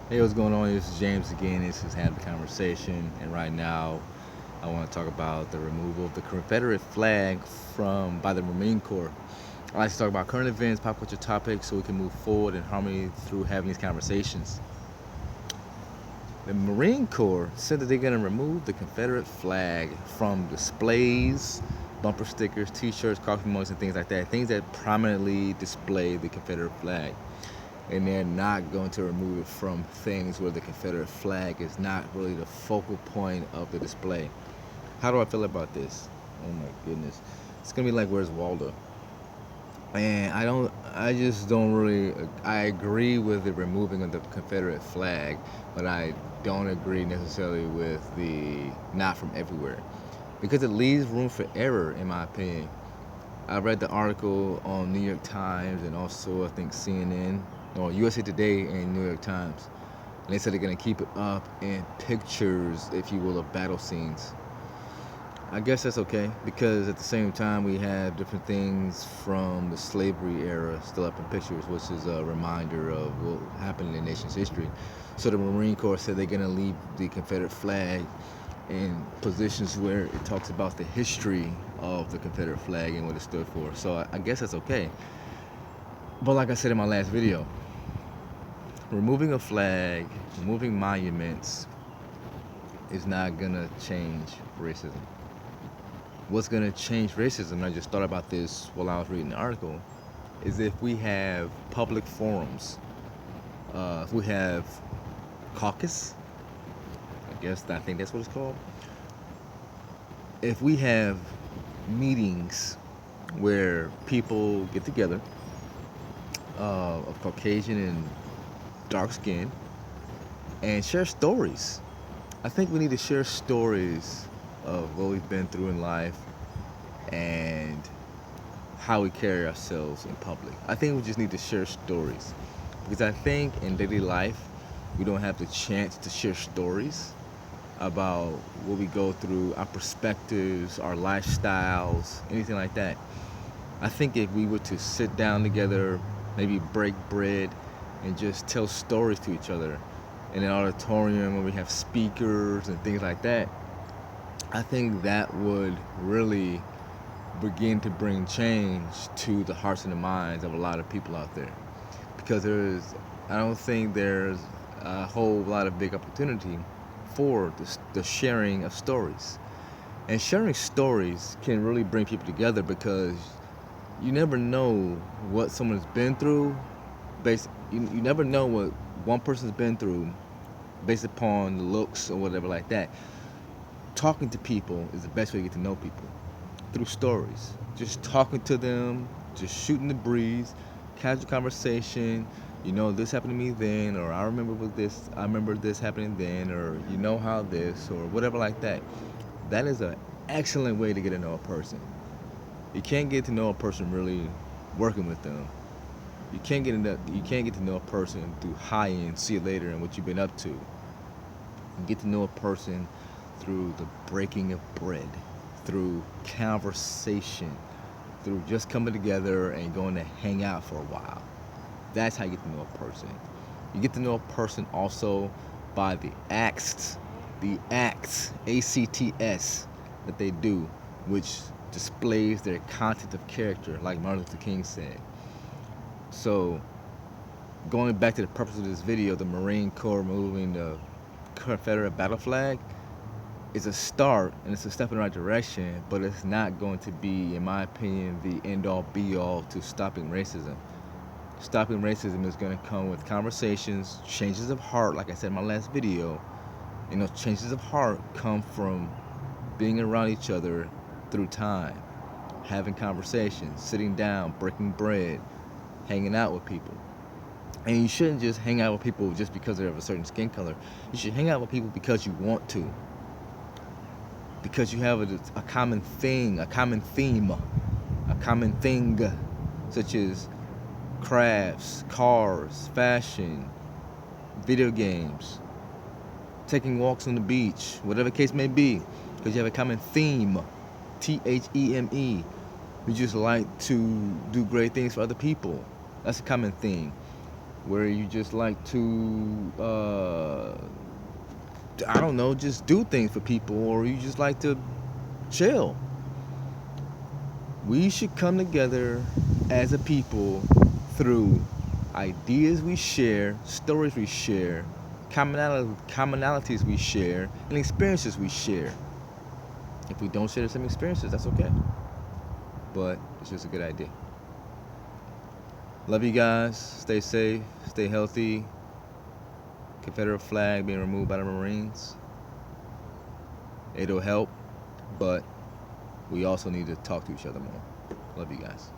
Hey, what's going on? This is James again. This is Have the Conversation. And right now, I want to talk about the removal of the Confederate flag from by the Marine Corps. I like to talk about current events, pop culture topics, so we can move forward in harmony through having these conversations. The Marine Corps said that they're going to remove the Confederate flag from displays, bumper stickers, T-shirts, coffee mugs, and things like that. Things that prominently display the Confederate flag, and they're not going to remove it from things where the Confederate flag is not really the focal point of the display. How do I feel about this? Oh my goodness. It's gonna be like Where's Waldo? And I just don't really, I agree with the removing of the Confederate flag, but I don't agree necessarily with the not from everywhere. Because it leaves room for error, in my opinion. I read the article on New York Times and also I think CNN or USA Today and New York Times. And they said they're gonna keep it up in pictures, if you will, of battle scenes. I guess that's okay because at the same time we have different things from the slavery era still up in pictures, which is a reminder of what happened in the nation's history. So the Marine Corps said they're gonna leave the Confederate flag in positions where it talks about the history of the Confederate flag and what it stood for. So I guess that's okay. But like I said in my last video, removing a flag, removing monuments is not gonna change racism. What's gonna change racism, and I just thought about this while I was reading the article, is if we have public forums, if we have caucus, I think that's what it's called. If we have meetings where people get together of Caucasian and dark skin and share stories. I think we need to share stories of what we've been through in life and how we carry ourselves in public. I think we just need to share stories because I think in daily life we don't have the chance to share stories about what we go through, our perspectives, our lifestyles, anything like that. I think if we were to sit down together, maybe break bread, and just tell stories to each other in an auditorium where we have speakers and things like that, I think that would really begin to bring change to the hearts and the minds of a lot of people out there. Because I don't think there's a whole lot of big opportunity for the sharing of stories. And sharing stories can really bring people together because you never know what someone's been through. You never know what one person's been through based upon the looks or whatever like that. Talking to people is the best way to get to know people through stories. Just talking to them, just shooting the breeze, casual conversation. You know, this happened to me then, or I remember this happening then, or you know how this, or whatever like that. That is an excellent way to get to know a person. You can't get to know a person really working with them. You can't get to know a person through hi and see you later and what you've been up to. You get to know a person through the breaking of bread, through conversation, through just coming together and going to hang out for a while. That's how you get to know a person. You get to know a person also by the acts, ACTS, that they do, which displays their content of character, like Martin Luther King said. So, going back to the purpose of this video, the Marine Corps moving the Confederate battle flag is a start and it's a step in the right direction, but it's not going to be, in my opinion, the end all be all to stopping racism. Stopping racism is going to come with conversations, changes of heart, like I said in my last video. And those changes of heart come from being around each other through time, having conversations, sitting down, breaking bread, hanging out with people. And you shouldn't just hang out with people just because they're of a certain skin color. You should hang out with people because you want to. Because you have a common thing, a common theme, a common thing, such as crafts, cars, fashion, video games, taking walks on the beach, whatever the case may be. Because you have a common theme, THEME. You just like to do great things for other people. That's a common theme. where you just like to, I don't know, just do things for people, or you just like to chill. We should come together as a people through ideas we share, stories we share, commonalities we share, and experiences we share. If we don't share the same experiences, that's okay. But it's just a good idea. Love you guys. Stay safe. Stay healthy. Confederate flag being removed by the Marines. It'll help, but we also need to talk to each other more. Love you guys.